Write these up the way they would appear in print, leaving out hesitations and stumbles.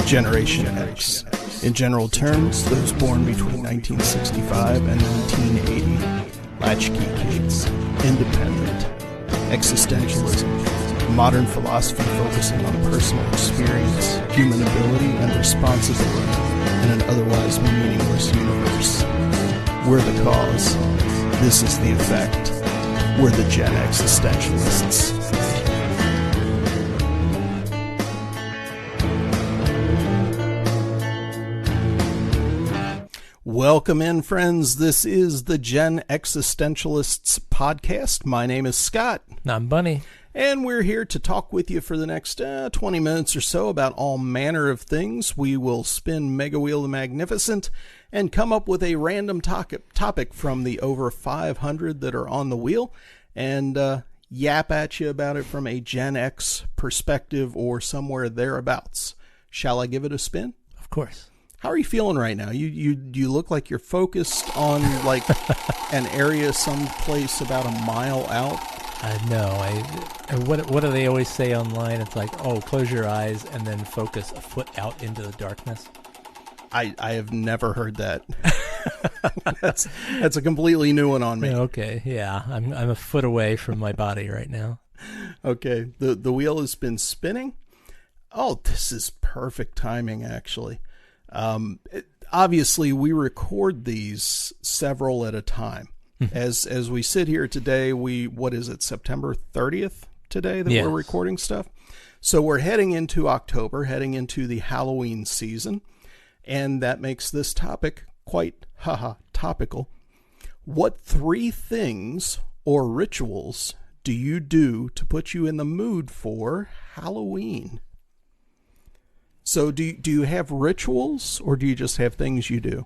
Generation X. In general terms, those born between 1965 and 1980. Latchkey kids. Independent. Existentialism. Modern philosophy focusing on personal experience, human ability, and responsibility in an otherwise meaningless universe. We're the cause. This is the effect. We're the Gen Existentialists. Welcome in, friends. This is the Gen Existentialists podcast. My name is Scott. I'm Bunny. And we're here to talk with you for the next 20 minutes or so about all manner of things. We will spin Mega Wheel the Magnificent and come up with a random topic from the over 500 that are on the wheel and yap at you about it from a Gen X perspective or somewhere thereabouts. Shall I give it a spin? Of course. How are you feeling right now? You look like you're focused on like an area someplace about a mile out. I know. What do they always say online? It's like, oh, close your eyes and then focus a foot out into the darkness. I have never heard that. That's a completely new one on me. Okay, yeah. I'm a foot away from my body right now. Okay. The wheel has been spinning. Oh, this is perfect timing, actually. Obviously, we record these several at a time. As we sit here today, what is it, September 30th today that we're recording stuff? So we're heading into October, heading into the Halloween season, and that makes this topic quite topical. What 3 things or rituals do you do to put you in the mood for Halloween? So do you have rituals, or do you just have things you do?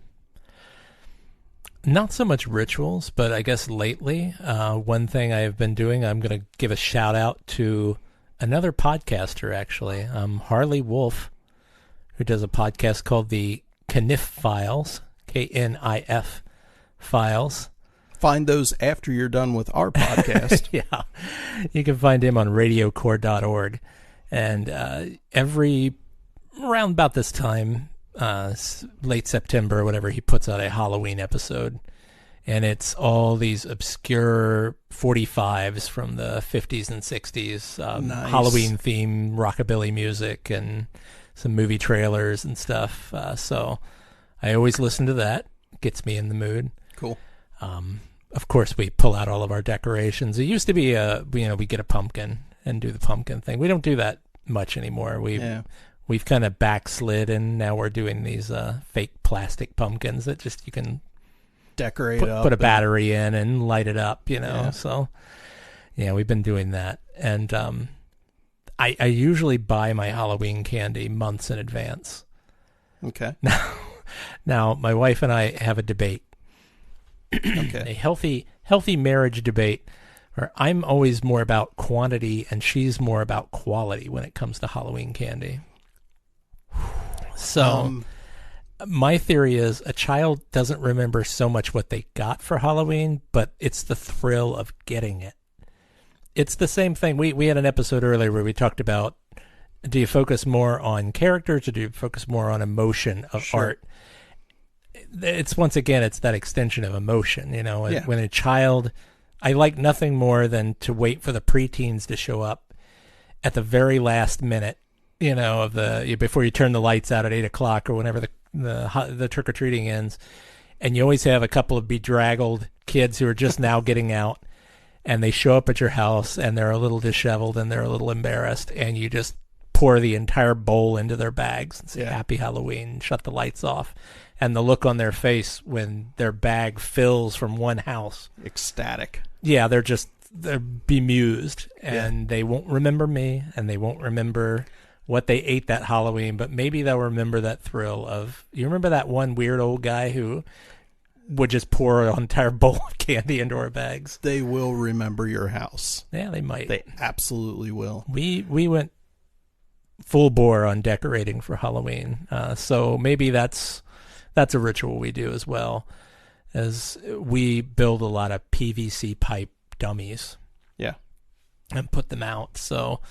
Not so much rituals, but I guess lately, one thing I have been doing, I'm going to give a shout out to another podcaster, actually, Harley Wolf, who does a podcast called the Knif Files, KNIF Files. Find those after you're done with our podcast. Yeah, you can find him on radiocore.org. And around about this time, late September or whatever, he puts out a Halloween episode, and it's all these obscure 45s from the 50s and 60s, nice. Halloween theme rockabilly music and some movie trailers and stuff. So I always listen to that. Gets me in the mood. Cool. Of course, we pull out all of our decorations. It used to be we get a pumpkin and do the pumpkin thing. We don't do that much anymore. We've kind of backslid, and now we're doing these fake plastic pumpkins that just you can decorate put a battery in and light it up, Yeah. So, yeah, we've been doing that. And I usually buy my Halloween candy months in advance. Okay. Now my wife and I have a debate. Okay. A healthy marriage debate where I'm always more about quantity and she's more about quality when it comes to Halloween candy. So my theory is a child doesn't remember so much what they got for Halloween, but it's the thrill of getting it. It's the same thing. We had an episode earlier where we talked about, do you focus more on characters or do you focus more on emotion of art? It's once again, it's that extension of emotion. When a child, I like nothing more than to wait for the preteens to show up at the very last minute, before you turn the lights out at 8:00 or whenever the trick or treating ends, and you always have a couple of bedraggled kids who are just now getting out, and they show up at your house and they're a little disheveled and they're a little embarrassed, and you just pour the entire bowl into their bags and say Happy Halloween, and shut the lights off, and the look on their face when their bag fills from one house, ecstatic. Yeah, they're bemused, and they won't remember me, and they won't remember what they ate that Halloween, but maybe they'll remember that thrill of, you remember that one weird old guy who would just pour an entire bowl of candy into our bags? They will remember your house. Yeah, they might. They absolutely will. We went full bore on decorating for Halloween, so maybe that's a ritual we do as well, as we build a lot of PVC pipe dummies. Yeah. And put them out. So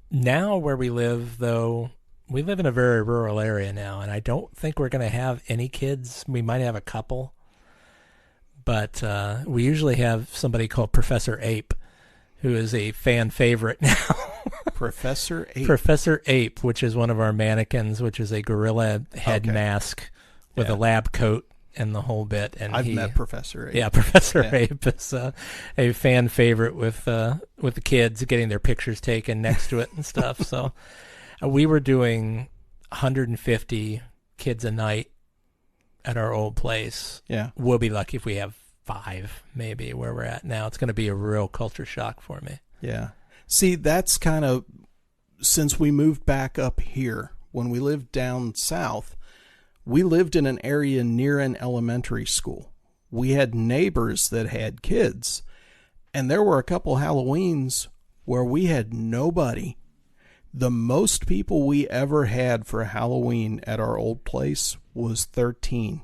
now where we live, though, we live in a very rural area now, and I don't think we're going to have any kids. We might have a couple, but we usually have somebody called Professor Ape, who is a fan favorite now. Professor Ape. Professor Ape, which is one of our mannequins, which is a gorilla head mask with a lab coat and the whole bit. And I've met Professor Ape. Yeah, Professor Ape is a fan favorite with the kids, getting their pictures taken next to it and stuff. So we were doing 150 kids a night at our old place. Yeah. We'll be lucky if we have 5, maybe, where we're at now. It's going to be a real culture shock for me. Yeah. See, that's kind of, since we moved back up here, when we lived down south, we lived in an area near an elementary school. We had neighbors that had kids, and there were a couple Halloweens where we had nobody. The most people we ever had for Halloween at our old place was 13.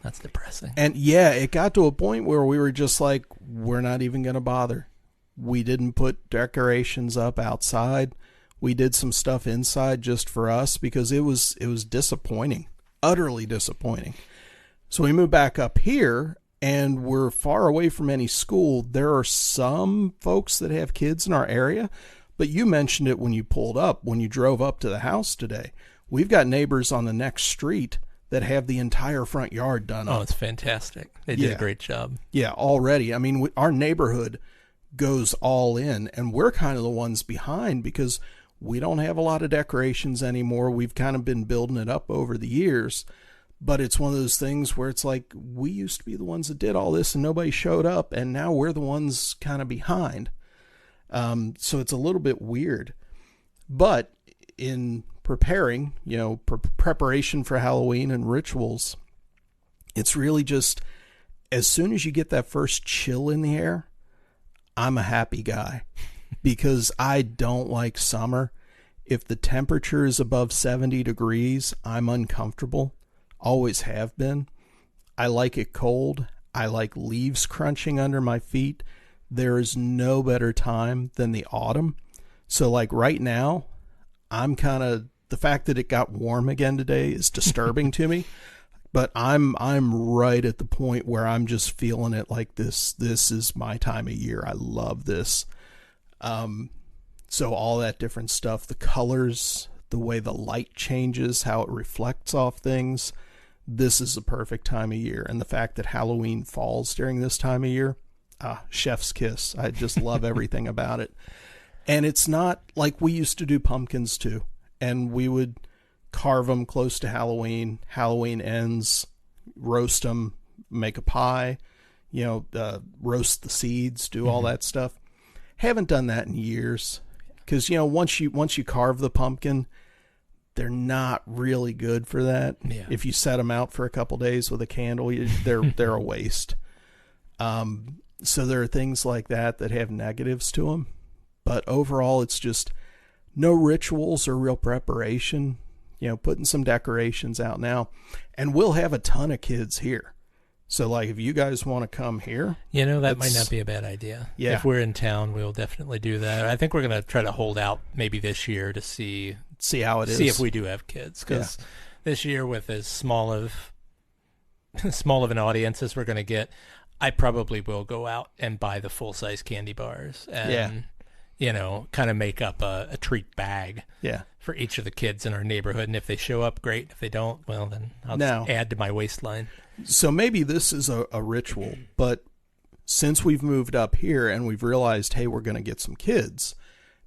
That's depressing. And yeah, it got to a point where we were just like, we're not even going to bother. We didn't put decorations up outside. We did some stuff inside just for us because it was disappointing, utterly disappointing. So we moved back up here, and we're far away from any school. There are some folks that have kids in our area, but you mentioned it when you pulled up, when you drove up to the house today. We've got neighbors on the next street that have the entire front yard done up. Oh, it's fantastic. They did a great job. Yeah, already. I mean, our neighborhood goes all in, and we're kind of the ones behind because we don't have a lot of decorations anymore. We've kind of been building it up over the years, but it's one of those things where it's like, we used to be the ones that did all this and nobody showed up, and now we're the ones kind of behind. So it's a little bit weird, but in preparing, preparation for Halloween and rituals, it's really just, as soon as you get that first chill in the air, I'm a happy guy because I don't like summer. If the temperature is above 70 degrees, I'm uncomfortable. Always have been. I like it cold. I like leaves crunching under my feet. There is no better time than the autumn. So like right now, I'm kind of, the fact that it got warm again today is disturbing to me. But I'm right at the point where I'm just feeling it like this is my time of year. I love this. So all that different stuff, the colors, the way the light changes, how it reflects off things, this is the perfect time of year. And the fact that Halloween falls during this time of year, chef's kiss. I just love everything about it. And it's not like we used to do pumpkins too. And we would carve them close to Halloween. Halloween ends, roast them, make a pie, roast the seeds, do all that stuff. Haven't done that in years because, once you carve the pumpkin, they're not really good for that. Yeah. If you set them out for a couple days with a candle, they're a waste. So there are things like that have negatives to them. But overall, it's just no rituals or real preparation. Putting some decorations out now, and we'll have a ton of kids here. So like, if you guys want to come here, that might not be a bad idea. Yeah. If we're in town, we'll definitely do that. I think we're going to try to hold out maybe this year to see how it is. See if we do have kids. Cause this year with as small of an audience as we're going to get, I probably will go out and buy the full size candy bars and, kind of make up a treat bag. Yeah. For each of the kids in our neighborhood, and if they show up, great. If they don't, well, then I'll just add to my waistline. So maybe this is a ritual, but since we've moved up here and we've realized, hey, we're going to get some kids,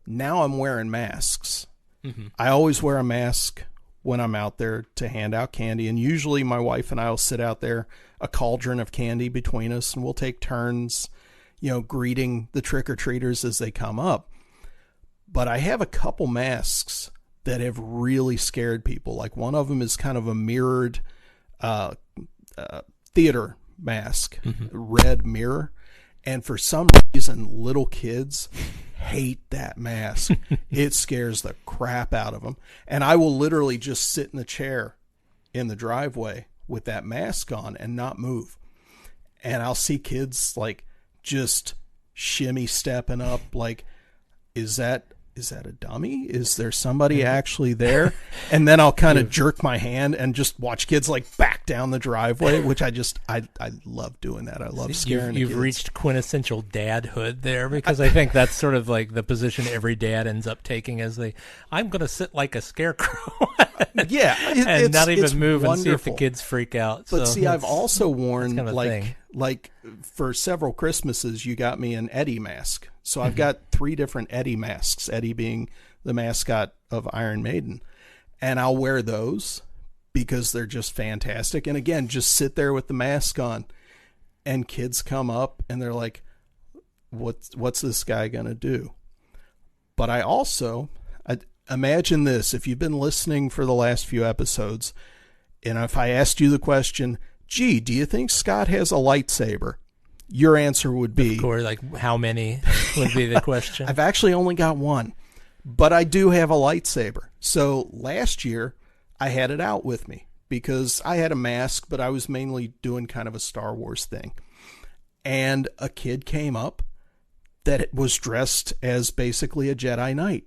now I'm wearing masks. Mm-hmm. I always wear a mask when I'm out there to hand out candy, and usually my wife and I will sit out there, a cauldron of candy between us, and we'll take turns, greeting the trick-or-treaters as they come up. But I have a couple masks that have really scared people. Like one of them is kind of a mirrored theater mask, red mirror. And for some reason, little kids hate that mask. It scares the crap out of them. And I will literally just sit in the chair in the driveway with that mask on and not move. And I'll see kids like just shimmy stepping up. Like, is that is that a dummy? Is there somebody actually there? And then I'll kind of jerk my hand and just watch kids like back down the driveway, which I love doing that. I love scaring the kids. You've reached quintessential dadhood there, because I think that's sort of like the position every dad ends up taking as I'm going to sit like a scarecrow. Yeah. And not even move wonderful. And see if the kids freak out. But so see, I've also worn kind of like for several Christmases, you got me an Eddie mask. So I've got 3 different Eddie masks, Eddie being the mascot of Iron Maiden. And I'll wear those because they're just fantastic. And again, just sit there with the mask on, and kids come up and they're like, what's this guy going to do? But I also, imagine this, if you've been listening for the last few episodes, and if I asked you the question, gee, do you think Scott has a lightsaber? Your answer would be... Of course, like how many would be the question? I've actually only got one, but I do have a lightsaber. So last year, I had it out with me because I had a mask, but I was mainly doing kind of a Star Wars thing. And a kid came up that was dressed as basically a Jedi Knight,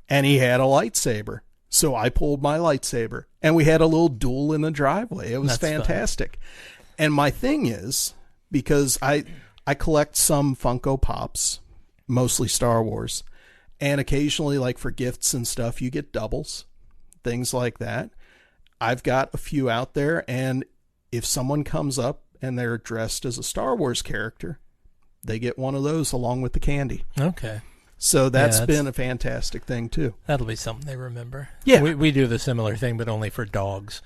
and he had a lightsaber. So I pulled my lightsaber, and we had a little duel in the driveway. It was fantastic. Fun. And my thing is, because I collect some Funko Pops, mostly Star Wars, and occasionally, like for gifts and stuff, you get doubles, things like that. I've got a few out there, and if someone comes up and they're dressed as a Star Wars character, they get one of those along with the candy. Okay. So that's been a fantastic thing, too. That'll be something they remember. Yeah. We do the similar thing, but only for dogs.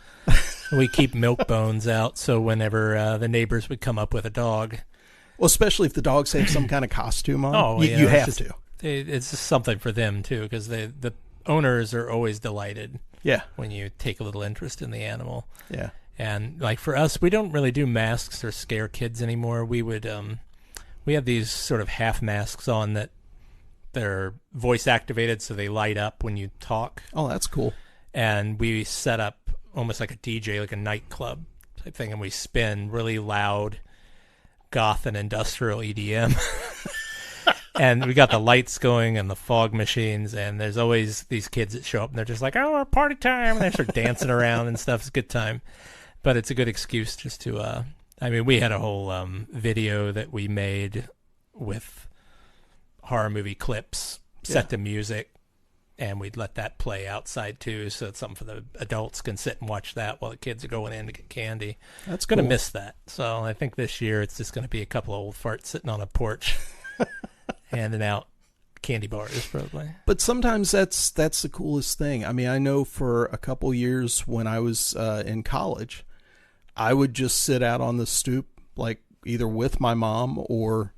We keep milk bones out, so whenever the neighbors would come up with a dog... Well, especially if the dogs have some kind of costume on. You have to. It's just something for them, too, because the owners are always delighted when you take a little interest in the animal. Yeah. And, like, for us, we don't really do masks or scare kids anymore. We would... we have these sort of half masks on that they're voice activated, so they light up when you talk. Oh, that's cool. And we set up almost like a DJ, like a nightclub type thing, and we spin really loud goth and industrial EDM. And we got the lights going and the fog machines, and there's always these kids that show up, and they're just like, oh, party time, and they start dancing around and stuff. It's a good time. But it's a good excuse just to, we had a whole video that we made with horror movie clips set to music, and we'd let that play outside too, so it's something for the adults can sit and watch that while the kids are going in to get candy. That's going to miss that. So I think this year it's just going to be a couple of old farts sitting on a porch handing out candy bars, probably. But sometimes that's the coolest thing. I mean, I know for a couple years when I was in college, I would just sit out on the stoop, like either with my mom or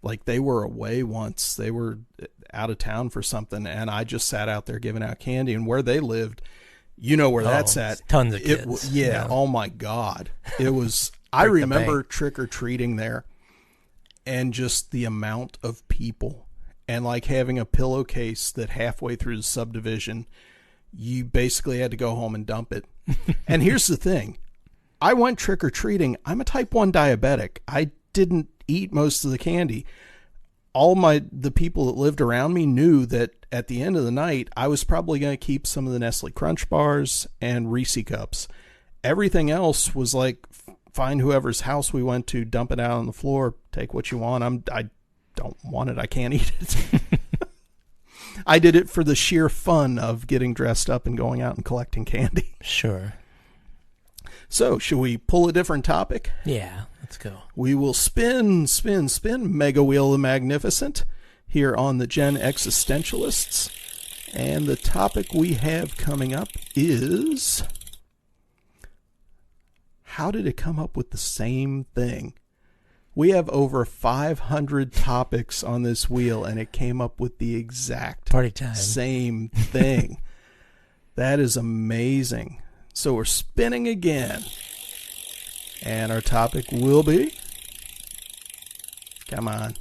like they were away once. They were out of town for something, and I just sat out there giving out candy. And where they lived, you know where that's at. Tons of kids. Oh my God. It was, I remember trick-or-treating there and just the amount of people, and like having a pillowcase that halfway through the subdivision, you basically had to go home and dump it. And here's the thing. I went trick-or-treating. I'm a type 1 diabetic. I didn't eat most of the candy. The people that lived around me knew that at the end of the night, I was probably going to keep some of the Nestle Crunch bars and Reese cups. Everything else was like, find whoever's house we went to, dump it out on the floor, take what you want. I don't want it. I can't eat it. I did it for the sheer fun of getting dressed up and going out and collecting candy. Sure. So, should we pull a different topic? Yeah, let's go. We will spin, Mega Wheel the Magnificent here on the Gen Existentialists. And the topic we have coming up is... how did it come up with the same thing? We have over 500 topics on this wheel, and it came up with the exact party time same thing. That is amazing. So we're spinning again. And our topic will be... come on.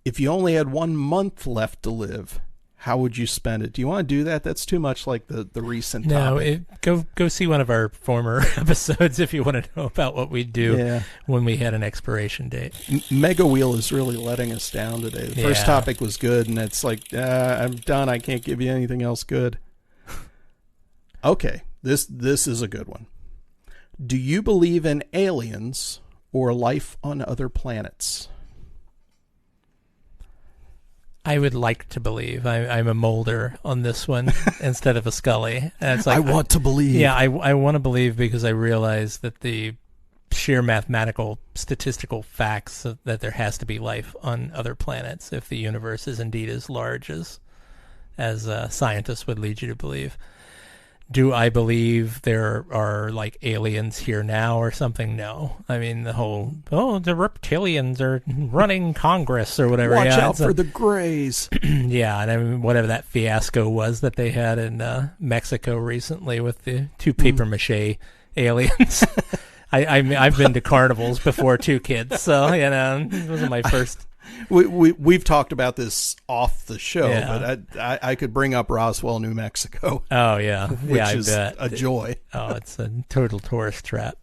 If you only had 1 month left to live, how would you spend it? Do you want to do that? That's too much like the recent No, topic. Go see one of our former episodes if you want to know about what we do when we had an expiration date. Mega Wheel is really letting us down today. The first topic was good, and it's like, I'm done. I can't give you anything else good. Okay, this is a good one. Do you believe in aliens or life on other planets? I would like to believe. I'm a Mulder on this one instead of a Scully. And it's like, I want to believe. Yeah, I want to believe because I realize that the sheer mathematical, statistical facts that there has to be life on other planets if the universe is indeed as large as scientists would lead you to believe. Do I believe there are like aliens here now or something? No. I mean, the whole, the reptilians are running Congress or whatever. Watch out for the Greys. Yeah, and I mean, whatever that fiasco was that they had in Mexico recently with the two paper-mâché aliens. I've been to carnivals before too, kids, so, it wasn't my first... We've talked about this off the show, but I could bring up Roswell, New Mexico. Oh yeah, which is a joy. It's a total tourist trap.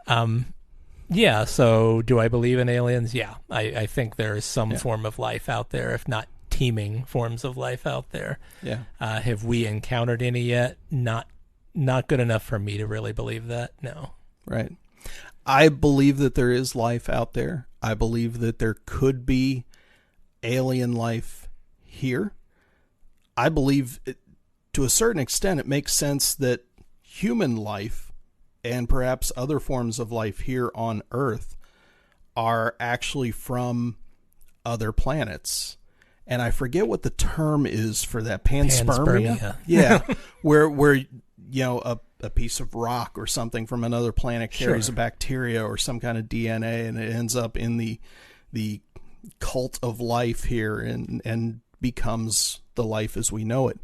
So do I believe in aliens? Yeah, I think there is some form of life out there, if not teeming forms of life out there. Yeah. Have we encountered any yet? Not good enough for me to really believe that. No. Right. I believe that there is life out there. I believe that there could be alien life here. I believe, to a certain extent, it makes sense that human life and perhaps other forms of life here on Earth are actually from other planets. And I forget what the term is for that. Panspermia? Yeah. where a piece of rock or something from another planet carries a bacteria or some kind of DNA, and it ends up in the cult of life here and becomes the life as we know it.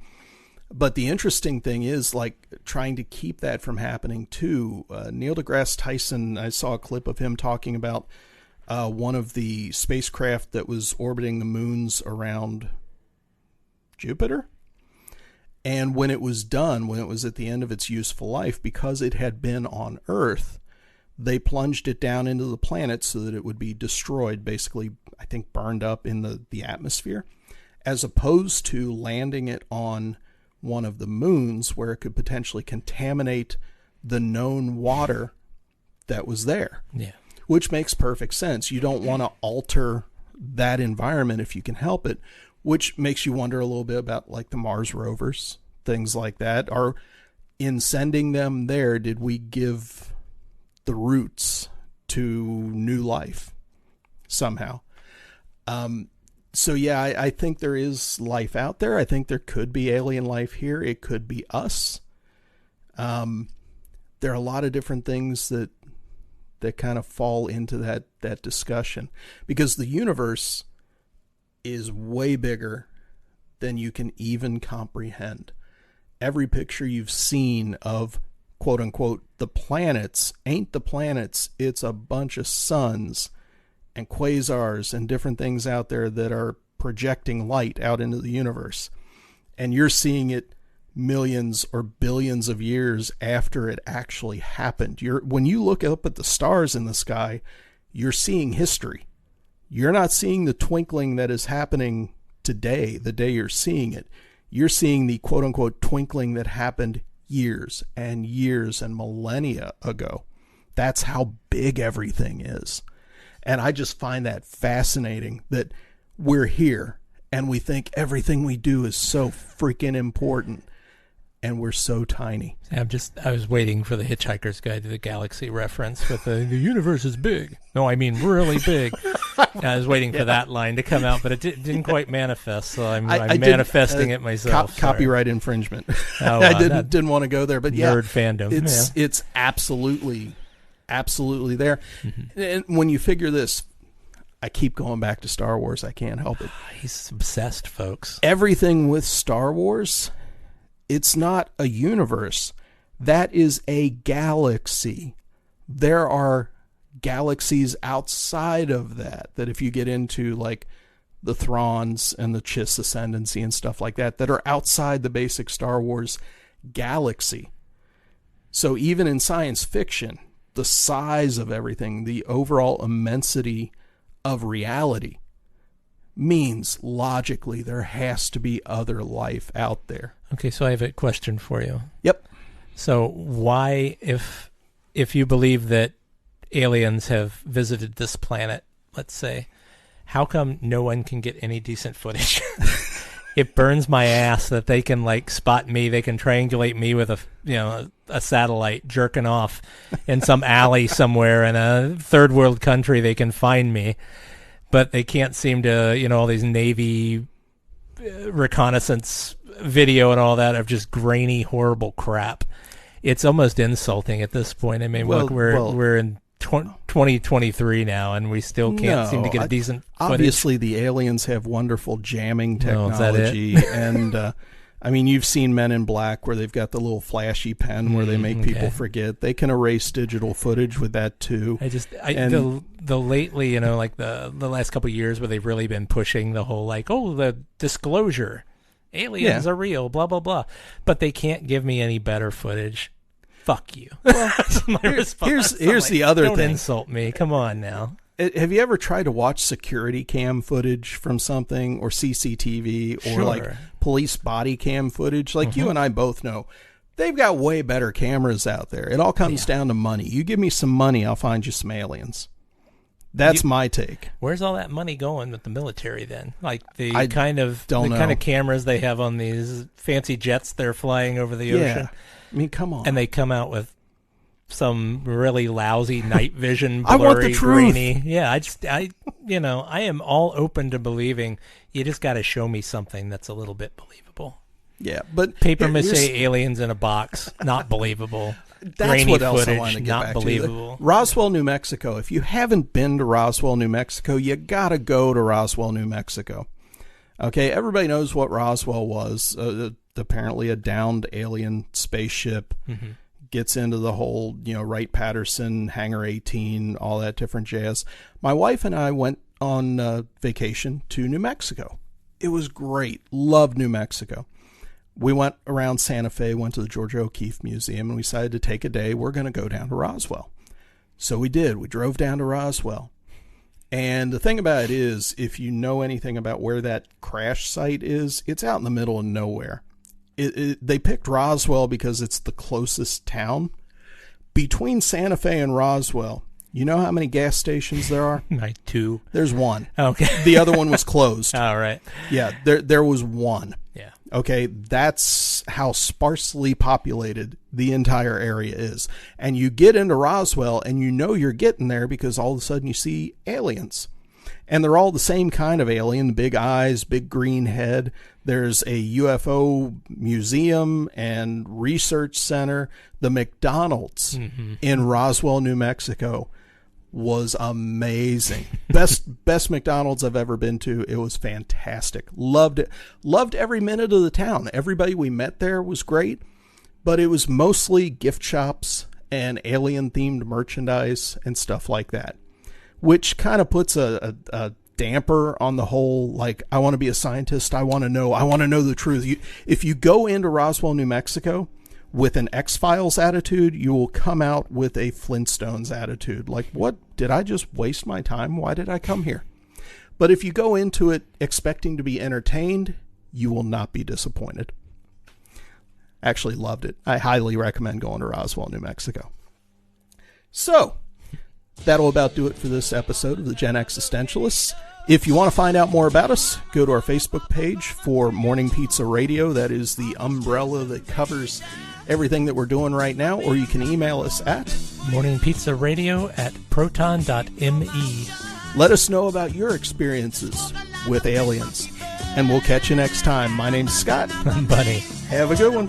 But the interesting thing is, like, trying to keep that from happening too. Neil deGrasse Tyson, I saw a clip of him talking about one of the spacecraft that was orbiting the moons around Jupiter. And when it was done, when it was at the end of its useful life, because it had been on Earth, they plunged it down into the planet so that it would be destroyed, basically, I think, burned up in the atmosphere, as opposed to landing it on one of the moons where it could potentially contaminate the known water that was there. Yeah. Which makes perfect sense. You don't want to alter that environment if you can help it. Which makes you wonder a little bit about like the Mars rovers, things like that. In sending them there, did we give the roots to new life somehow? I think there is life out there. I think there could be alien life here. It could be us. There are a lot of different things that kind of fall into that discussion, because the universe is way bigger than you can even comprehend. Every picture you've seen of, quote unquote, the planets ain't the planets. It's a bunch of suns and quasars and different things out there that are projecting light out into the universe. And you're seeing it millions or billions of years after it actually happened. When you look up at the stars in the sky, you're seeing history. You're not seeing the twinkling that is happening today, the day you're seeing it. You're seeing the quote-unquote twinkling that happened years and years and millennia ago. That's how big everything is. And I just find that fascinating that we're here and we think everything we do is so freaking important. And we're so tiny. I was waiting for the Hitchhiker's Guide to the Galaxy reference with the universe is big. No, I mean really big. I was waiting for that line to come out, but it didn't quite manifest, so I'm manifesting it myself. Copyright infringement. I didn't want to go there, but nerd fandom. It's absolutely there. Mm-hmm. And when you figure this, I keep going back to Star Wars. I can't help it. He's obsessed, folks. Everything with Star Wars, it's not a universe. That is a galaxy. There are galaxies outside of that if you get into like the Throns and the Chiss Ascendancy and stuff like that are outside the basic Star Wars galaxy. So even in science fiction, the size of everything, the overall immensity of reality means logically there has to be other life out there. Okay, so I have a question for you. Yep. So why, if you believe that aliens have visited this planet, let's say, how come no one can get any decent footage? It burns my ass that they can like spot me. They can triangulate me with a satellite jerking off in some alley somewhere in a third world country. They can find me, but they can't seem to, all these Navy reconnaissance video and all that of just grainy, horrible crap. It's almost insulting at this point. I mean, look, we're in 2023 now, and we still can't seem to get a decent footage. Obviously, the aliens have wonderful jamming technology, and I mean, you've seen Men in Black where they've got the little flashy pen where they make people forget. They can erase digital footage with that too. The lately, like the last couple of years where they've really been pushing the whole the disclosure, aliens are real, blah blah blah, but they can't give me any better footage. Fuck you. Well, my response. Here's the other thing. Don't insult me. Come on now. Have you ever tried to watch security cam footage from something, or CCTV, or police body cam footage? You and I both know they've got way better cameras out there. It all comes down to money. You give me some money, I'll find you some aliens. That's my take. Where's all that money going with the military then? The kind of cameras they have on these fancy jets they're flying over the ocean. I mean, come on. And they come out with some really lousy night vision, I want the blurry, truth. grainy. Yeah, I am all open to believing. You just got to show me something that's a little bit believable. Yeah, but paper-mâché aliens in a box, not believable. That's grainy what else footage, I want to get not back believable. to. Roswell, New Mexico. If you haven't been to Roswell, New Mexico, you got to go to Roswell, New Mexico. Okay, everybody knows what Roswell was. Apparently a downed alien spaceship. Gets into the whole, Wright-Patterson, Hangar 18, all that different jazz. My wife and I went on vacation to New Mexico. It was great. Loved New Mexico. We went around Santa Fe, went to the Georgia O'Keeffe Museum, and we decided to take a day. We're going to go down to Roswell. So we did. We drove down to Roswell. And the thing about it is, if you know anything about where that crash site is, it's out in the middle of nowhere. They picked Roswell because it's the closest town. Between Santa Fe and Roswell, you know how many gas stations there are? 2. There's one. Okay. The other one was closed. All right. Yeah, there was one. Yeah. Okay, that's how sparsely populated the entire area is. And you get into Roswell, and you know you're getting there because all of a sudden you see aliens. And they're all the same kind of alien, big eyes, big green head. There's a UFO museum and research center. The McDonald's in Roswell, New Mexico was amazing. Best McDonald's I've ever been to. It was fantastic. Loved it. Loved every minute of the town. Everybody we met there was great, but it was mostly gift shops and alien-themed merchandise and stuff like that, which kind of puts a damper on the whole, I want to be a scientist. I want to know the truth. If you go into Roswell, New Mexico with an X-Files attitude, you will come out with a Flintstones attitude. What? Did I just waste my time? Why did I come here? But if you go into it expecting to be entertained, you will not be disappointed. Actually loved it. I highly recommend going to Roswell, New Mexico. So, that'll about do it for this episode of the Gen Existentialists. If you want to find out more about us, go to our Facebook page for Morning Pizza Radio. That is the umbrella that covers everything that we're doing right now. Or you can email us at morningpizzaradio@proton.me. Let us know about your experiences with aliens. And we'll catch you next time. My name's Scott. I'm Bunny. Have a good one.